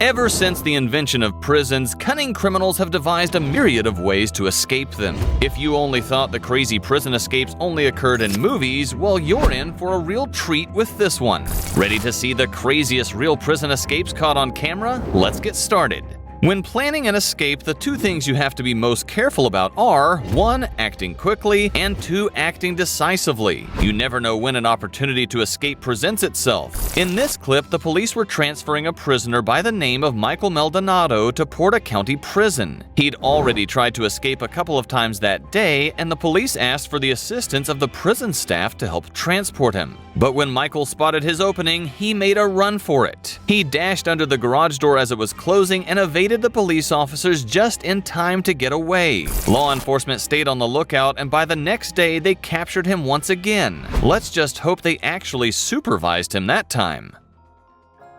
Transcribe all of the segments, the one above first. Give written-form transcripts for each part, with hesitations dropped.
Ever since the invention of prisons, cunning criminals have devised a myriad of ways to escape them. If you only thought the crazy prison escapes only occurred in movies, well, you're in for a real treat with this one. Ready to see the craziest real prison escapes caught on camera? Let's get started. When planning an escape, the two things you have to be most careful about are 1. Acting quickly, and 2. Acting decisively. You never know when an opportunity to escape presents itself. In this clip, the police were transferring a prisoner by the name of Michael Maldonado to Porta County Prison. He'd already tried to escape a couple of times that day, and the police asked for the assistance of the prison staff to help transport him. But when Michael spotted his opening, he made a run for it. He dashed under the garage door as it was closing and evaded the police officers just in time to get away. Law enforcement stayed on the lookout, and by the next day they captured him once again. Let's just hope they actually supervised him that time.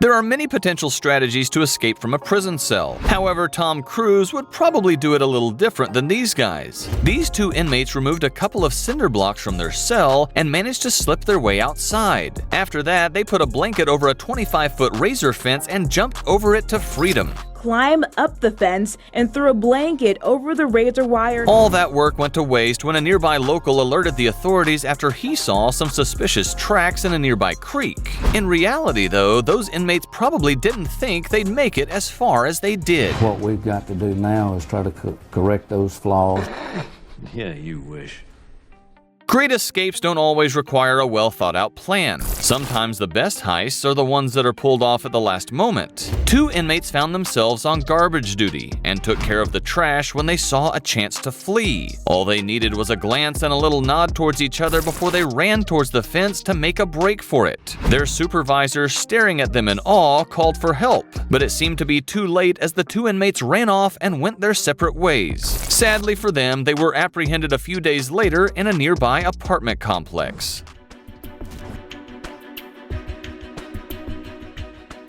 There are many potential strategies to escape from a prison cell. However, Tom Cruise would probably do it a little different than these guys. These two inmates removed a couple of cinder blocks from their cell and managed to slip their way outside. After that, they put a blanket over a 25-foot razor fence and jumped over it to freedom. Climb up the fence and threw a blanket over the razor wire. All that work went to waste when a nearby local alerted the authorities after he saw some suspicious tracks in a nearby creek. In reality, though, those inmates probably didn't think they'd make it as far as they did. What we've got to do now is try to correct those flaws. Yeah, you wish. Great escapes don't always require a well-thought-out plan. Sometimes the best heists are the ones that are pulled off at the last moment. Two inmates found themselves on garbage duty and took care of the trash when they saw a chance to flee. All they needed was a glance and a little nod towards each other before they ran towards the fence to make a break for it. Their supervisor, staring at them in awe, called for help, but it seemed to be too late as the two inmates ran off and went their separate ways. Sadly for them, they were apprehended a few days later in a nearby apartment complex.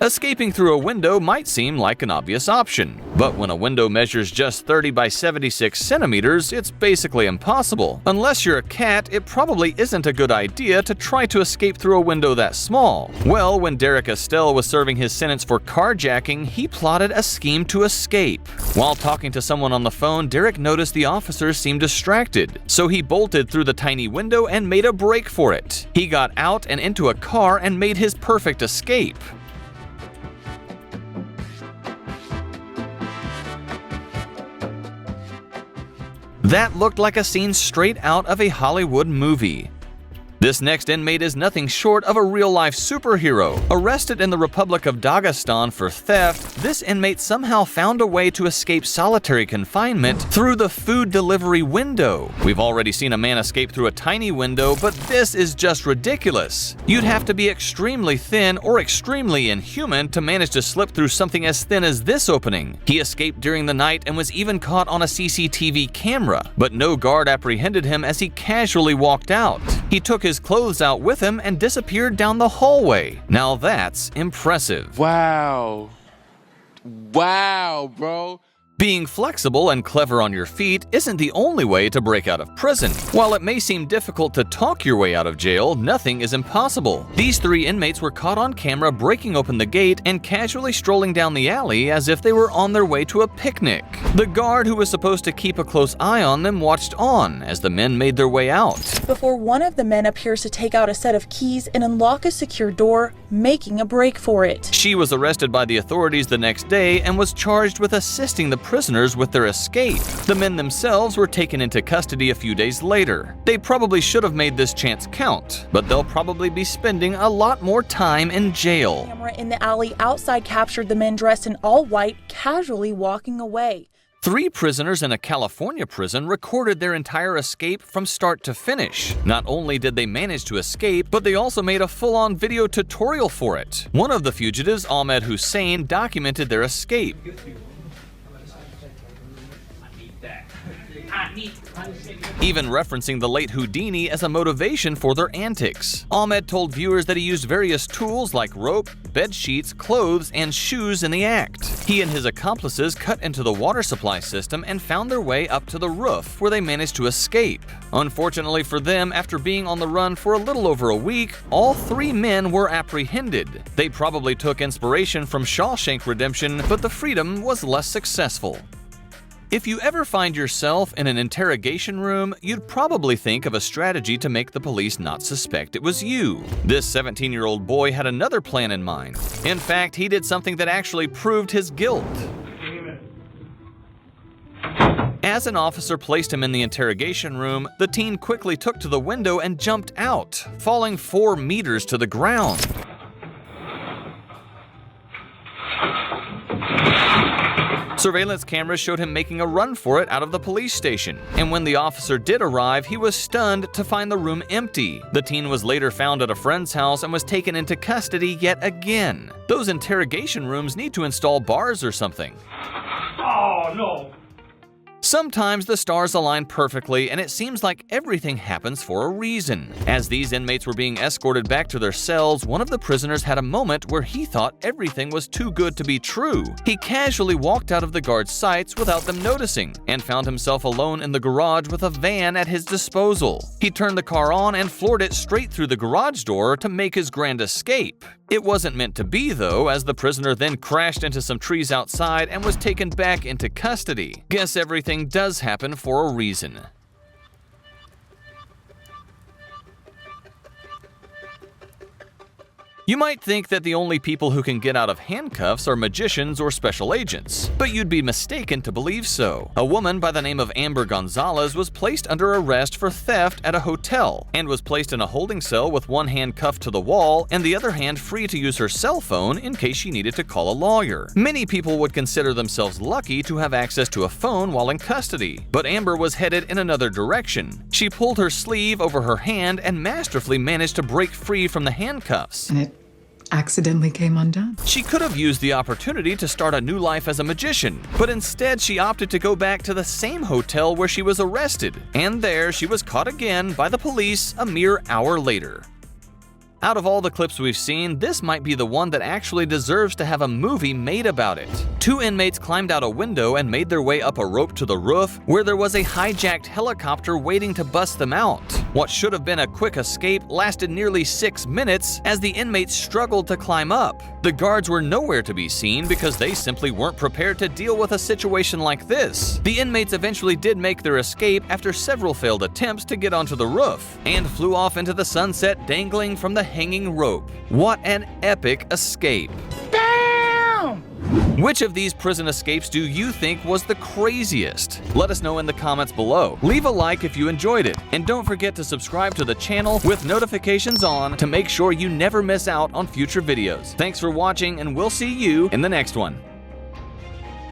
Escaping through a window might seem like an obvious option, but when a window measures just 30 by 76 centimeters, it's basically impossible. Unless you're a cat, it probably isn't a good idea to try to escape through a window that small. Well, when Derek Estelle was serving his sentence for carjacking, he plotted a scheme to escape. While talking to someone on the phone, Derek noticed the officers seemed distracted, so he bolted through the tiny window and made a break for it. He got out and into a car and made his perfect escape. That looked like a scene straight out of a Hollywood movie. This next inmate is nothing short of a real-life superhero. Arrested in the Republic of Dagestan for theft, this inmate somehow found a way to escape solitary confinement through the food delivery window. We've already seen a man escape through a tiny window, but this is just ridiculous. You'd have to be extremely thin or extremely inhuman to manage to slip through something as thin as this opening. He escaped during the night and was even caught on a CCTV camera, but no guard apprehended him as he casually walked out. He took his clothes out with him and disappeared down the hallway. Now that's impressive. Wow. Wow, bro. Being flexible and clever on your feet isn't the only way to break out of prison. While it may seem difficult to talk your way out of jail, nothing is impossible. These three inmates were caught on camera breaking open the gate and casually strolling down the alley as if they were on their way to a picnic. The guard who was supposed to keep a close eye on them watched on as the men made their way out. Before one of the men appears to take out a set of keys and unlock a secure door, making a break for it. She was arrested by the authorities the next day and was charged with assisting the prisoners with their escape. The men themselves were taken into custody a few days later. They probably should have made this chance count, but they'll probably be spending a lot more time in jail. The camera in the alley outside captured the men dressed in all white, casually walking away. 3 prisoners in a California prison recorded their entire escape from start to finish. Not only did they manage to escape, but they also made a full-on video tutorial for it. One of the fugitives, Ahmed Hussein, documented their escape. Even referencing the late Houdini as a motivation for their antics. Ahmed told viewers that he used various tools like rope, bed sheets, clothes, and shoes in the act. He and his accomplices cut into the water supply system and found their way up to the roof, where they managed to escape. Unfortunately for them, after being on the run for a little over a week, all 3 men were apprehended. They probably took inspiration from Shawshank Redemption, but the freedom was less successful. If you ever find yourself in an interrogation room, you'd probably think of a strategy to make the police not suspect it was you. This 17-year-old boy had another plan in mind. In fact, he did something that actually proved his guilt. As an officer placed him in the interrogation room, the teen quickly took to the window and jumped out, falling 4 meters to the ground. Surveillance cameras showed him making a run for it out of the police station, and when the officer did arrive, he was stunned to find the room empty. The teen was later found at a friend's house and was taken into custody yet again. Those interrogation rooms need to install bars or something. Oh, no! Sometimes the stars align perfectly, and it seems like everything happens for a reason. As these inmates were being escorted back to their cells, one of the prisoners had a moment where he thought everything was too good to be true. He casually walked out of the guard's sights without them noticing, and found himself alone in the garage with a van at his disposal. He turned the car on and floored it straight through the garage door to make his grand escape. It wasn't meant to be, though, as the prisoner then crashed into some trees outside and was taken back into custody. Guess everything does happen for a reason. You might think that the only people who can get out of handcuffs are magicians or special agents, but you'd be mistaken to believe so. A woman by the name of Amber Gonzalez was placed under arrest for theft at a hotel and was placed in a holding cell with one hand cuffed to the wall and the other hand free to use her cell phone in case she needed to call a lawyer. Many people would consider themselves lucky to have access to a phone while in custody, but Amber was headed in another direction. She pulled her sleeve over her hand and masterfully managed to break free from the handcuffs. And it accidentally came undone. She could have used the opportunity to start a new life as a magician, but instead she opted to go back to the same hotel where she was arrested, and there she was caught again by the police a mere hour later. Out of all the clips we've seen, this might be the one that actually deserves to have a movie made about it. 2 inmates climbed out a window and made their way up a rope to the roof, where there was a hijacked helicopter waiting to bust them out. What should have been a quick escape lasted nearly 6 minutes as the inmates struggled to climb up. The guards were nowhere to be seen because they simply weren't prepared to deal with a situation like this. The inmates eventually did make their escape after several failed attempts to get onto the roof, and flew off into the sunset dangling from the hanging rope. What an epic escape! Damn! Which of these prison escapes do you think was the craziest? Let us know in the comments below. Leave a like if you enjoyed it, and don't forget to subscribe to the channel with notifications on to make sure you never miss out on future videos. Thanks for watching, and we'll see you in the next one.